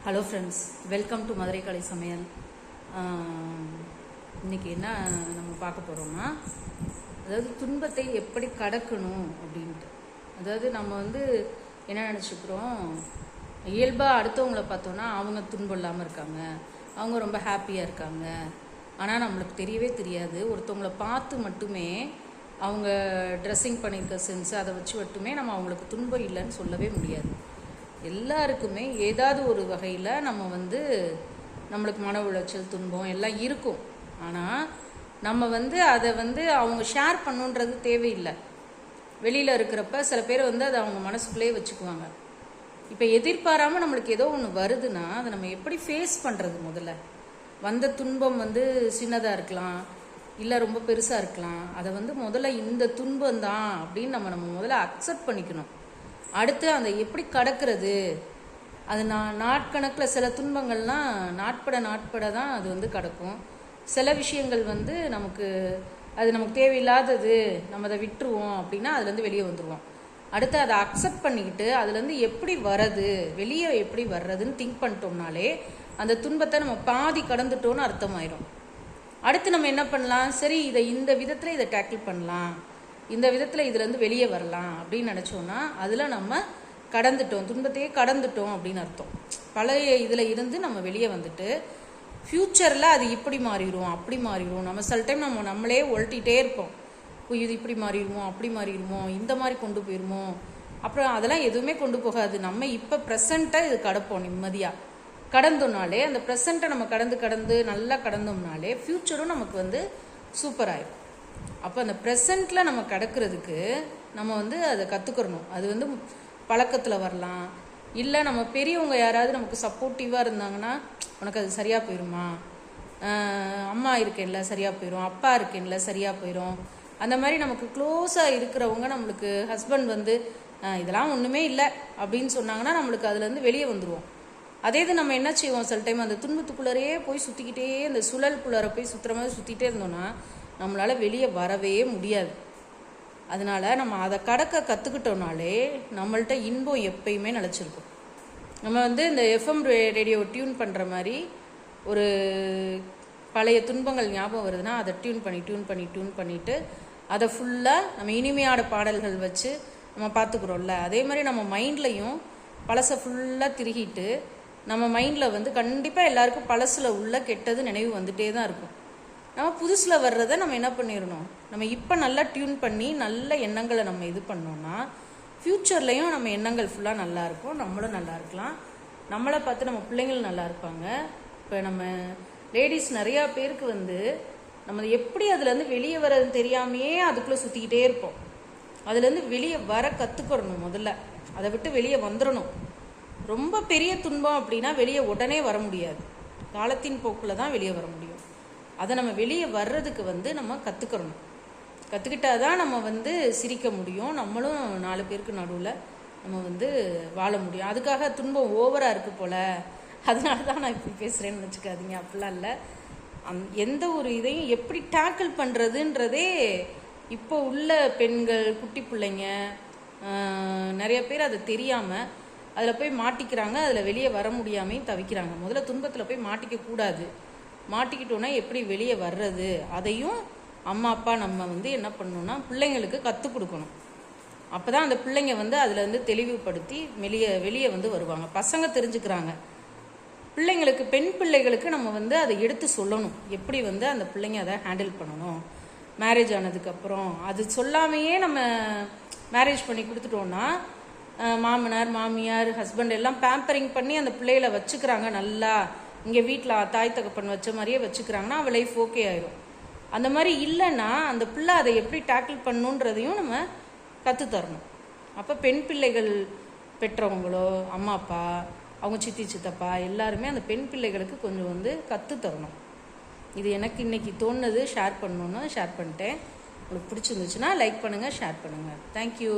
Hello friends, welcome to Madurai கலை சமையல். இன்றைக்கி என்ன நம்ம பார்க்க போகிறோம்னா, அதாவது துன்பத்தை எப்படி கடக்கணும் அப்படின்ட்டு. அதாவது நம்ம என்ன நினச்சிக்கிறோம், இயல்பாக அடுத்தவங்களை பார்த்தோன்னா அவங்க துன்பம் இல்லாமல் இருக்காங்க, அவங்க ரொம்ப ஹாப்பியாக இருக்காங்க. ஆனால் நம்மளுக்கு தெரியவே தெரியாது, ஒருத்தவங்களை பார்த்து மட்டுமே அவங்க ட்ரெஸ்ஸிங் பண்ணியிருக்க சென்ஸ் அதை வச்சு மட்டுமே நம்ம அவங்களுக்கு துன்பம் இல்லைன்னு சொல்லவே முடியாது. எல்லாருக்குமே ஏதாவது ஒரு வகையில் நம்மளுக்கு மன உளைச்சல், துன்பம் எல்லாம் இருக்கும். ஆனால் நம்ம அதை அவங்க ஷேர் பண்ணுன்றது தேவையில்லை. வெளியில் இருக்கிறப்ப சில பேர் அதை அவங்க மனசுக்குள்ளேயே வச்சுக்குவாங்க. இப்போ எதிர்பாராமல் நம்மளுக்கு ஏதோ ஒன்று வருதுன்னா அதை நம்ம எப்படி ஃபேஸ் பண்ணுறது? முதல்ல வந்த துன்பம் சின்னதாக இருக்கலாம், இல்லை ரொம்ப பெருசாக இருக்கலாம். அதை முதல்ல இந்த துன்பம் தான் அப்படின்னு நம்ம முதல்ல அக்செப்ட் பண்ணிக்கணும். அடுத்து அந்த எப்படி கடக்கிறது, அது நாட்கணக்கில் சில துன்பங்கள்லாம் நாட்பட தான் அது கடக்கும். சில விஷயங்கள் நமக்கு தேவையில்லாதது, நம்ம அதை விட்டுருவோம் அப்படின்னா அதுலேருந்து வெளியே வந்துடுவோம். அடுத்து அதை அக்செப்ட் பண்ணிக்கிட்டு அதுலேருந்து எப்படி வர்றது, வெளியே எப்படி வர்றதுன்னு திங்க் பண்ணிட்டோம்னாலே அந்த துன்பத்தை நம்ம பாதி கடந்துட்டோன்னு அர்த்தமாயிடும். அடுத்து நம்ம என்ன பண்ணலாம், சரி இதை இந்த விதத்தில் இதை டேக்கிள் பண்ணலாம், இந்த விதத்தில் இதுலேருந்து வெளியே வரலாம் அப்படின்னு நினச்சோன்னா அதில் நம்ம கடந்துட்டோம், துன்பத்தையே கடந்துட்டோம் அப்படின்னு அர்த்தம். பழைய இதில் இருந்து நம்ம வெளியே வந்துட்டு ஃப்யூச்சரில் அது இப்படி மாறிடுவோம், அப்படி மாறிடுவோம். நம்ம சில டைம் நம்மளே ஒழட்டிகிட்டே இருப்போம், இது இப்படி மாறிடுவோம், அப்படி மாறிடுவோம், இந்த மாதிரி கொண்டு போயிடுவோம். அப்புறம் அதெல்லாம் எதுவுமே கொண்டு போகாது. நம்ம இப்போ ப்ரெசண்ட்டாக இது கடப்போம். நிம்மதியாக கடந்தோம்னாலே, அந்த ப்ரெசண்ட்டை நம்ம கடந்து நல்லா கடந்தோம்னாலே ஃப்யூச்சரும் நமக்கு சூப்பராகிடும். அப்போ அந்த ப்ரெசண்ட்டில் நம்ம கடக்கிறதுக்கு நம்ம அதை கற்றுக்கிறணும். அது பழக்கத்தில் வரலாம், இல்லை நம்ம பெரியவங்க யாராவது நமக்கு சப்போர்ட்டிவாக இருந்தாங்கன்னா உனக்கு அது சரியாக போயிடுமா, அம்மா இருக்கேன்ல சரியாக போயிடும், அப்பா இருக்கேன்ல சரியாக போயிடும். அந்த மாதிரி நமக்கு க்ளோஸாக இருக்கிறவங்க, நம்மளுக்கு ஹஸ்பண்ட் இதெல்லாம் ஒன்றுமே இல்லை அப்படின்னு சொன்னாங்கன்னா நம்மளுக்கு அதுலேருந்து வெளியே வந்துடுவோம். அதே இது நம்ம என்ன செய்வோம், சில டைம் அந்த துன்பத்துக்குள்ளரையே போய் சுற்றிக்கிட்டே, அந்த சுழலுக்குள்ளார போய் சுற்றுற மாதிரி சுற்றிகிட்டே இருந்தோன்னா நம்மளால் வெளியே வரவே முடியாது. அதனால் நம்ம அதை கடக்க கற்றுக்கிட்டோம்னாலே நம்மள்ட்ட இன்பம் எப்பயுமே நிலச்சிருக்கும். நம்ம இந்த எஃப்எம் ரேடியோவை டியூன் பண்ணுற மாதிரி, ஒரு பழைய துன்பங்கள் ஞாபகம் வருதுன்னா அதை டியூன் பண்ணிவிட்டு அதை ஃபுல்லாக நம்ம இனிமையான பாடல்கள் வச்சு நம்ம பார்த்துக்குறோம்ல. அதே மாதிரி நம்ம மைண்ட்லையும் பழசை ஃபுல்லாக திருகிட்டு நம்ம மைண்டில் கண்டிப்பாக எல்லாருக்கும் பழசில் உள்ள கெட்டது நினைவு வந்துகிட்டே தான் இருக்கும். நம்ம புதுசில் வர்றதை நம்ம என்ன பண்ணிடணும், நம்ம இப்போ நல்லா டியூன் பண்ணி நல்ல எண்ணங்களை நம்ம இது பண்ணோன்னா ஃப்யூச்சர்லேயும் நம்ம எண்ணங்கள் ஃபுல்லாக நல்லா இருக்கும், நம்மளும் நல்லா இருக்கலாம், நம்மளை பார்த்து நம்ம பிள்ளைங்களும் நல்லா இருப்பாங்க. இப்போ நம்ம லேடிஸ் நிறையா பேருக்கு நம்ம எப்படி அதுலேருந்து வெளியே வர்றதுன்னு தெரியாமையே அதுக்குள்ளே சுற்றிக்கிட்டே இருப்போம். அதுலேருந்து வெளியே வர கற்றுக்கிறணும். முதல்ல அதை விட்டு வெளியே வந்துடணும். ரொம்ப பெரிய துன்பம் அப்படின்னா வெளியே உடனே வர முடியாது, காலத்தின் போக்கில் தான் வெளியே வர முடியும். அதை நம்ம வெளியே வர்றதுக்கு நம்ம கற்றுக்கிறணும். கற்றுக்கிட்டாதான் நம்ம சிரிக்க முடியும், நம்மளும் 4 பேருக்கு நடுவில் நம்ம வாழ முடியும். அதுக்காக துன்பம் ஓவராக இருக்குது போல், அதனால தான் நான் இப்படி பேசுகிறேன்னு வச்சுக்காதீங்க. அப்படிலாம் இல்லை. எந்த ஒரு இதையும் எப்படி டேக்கிள் பண்ணுறதுன்றதே இப்போ உள்ள பெண்கள், குட்டி பிள்ளைங்க நிறைய பேர் அதை தெரியாமல் அதில் போய் மாட்டிக்கிறாங்க, அதில் வெளியே வர முடியாமையும் தவிக்கிறாங்க. முதல்ல துன்பத்தில் போய் மாட்டிக்க கூடாது. மாட்டிக்கிட்டோன்னா எப்படி வெளியே வர்றது, அதையும் அம்மா அப்பா நம்ம என்ன பண்ணணும்னா பிள்ளைங்களுக்கு கற்றுக் கொடுக்கணும். அப்போ தான் அந்த பிள்ளைங்க அதில் தெளிவுபடுத்தி வெளியே வருவாங்க. பசங்க தெரிஞ்சுக்கிறாங்க. பிள்ளைங்களுக்கு, பெண் பிள்ளைகளுக்கு நம்ம அதை எடுத்து சொல்லணும், எப்படி அந்த பிள்ளைங்க அதை ஹேண்டில் பண்ணணும். மேரேஜ் ஆனதுக்கப்புறம் அது சொல்லாமையே நம்ம மேரேஜ் பண்ணி கொடுத்துட்டோன்னா மாமனார், மாமியார், ஹஸ்பண்ட் எல்லாம் பேம்பரிங் பண்ணி அந்த பிள்ளைகளை வச்சுக்கிறாங்க. நல்லா இங்கே வீட்டில் தாய் தகப்பன் வச்ச மாதிரியே வச்சுக்கிறாங்கன்னா அவள் லைஃப் ஓகே ஆயிடும். அந்த மாதிரி இல்லைன்னா அந்த பிள்ளை அதை எப்படி டேக்கிள் பண்ணணுன்றதையும் நம்ம கற்றுத்தரணும். அப்போ பெண் பிள்ளைகள் பெற்றவங்களோ, அம்மா அப்பா, அவங்க சித்தி சித்தப்பா எல்லாருமே அந்த பெண் பிள்ளைகளுக்கு கொஞ்சம் கற்றுத்தரணும். இது எனக்கு இன்றைக்கி தோணுது, ஷேர் பண்ணணுன்னு ஷேர் பண்ணிட்டேன். உங்களுக்கு பிடிச்சிருந்துச்சுன்னா லைக் பண்ணுங்கள், ஷேர் பண்ணுங்கள். தேங்க்யூ.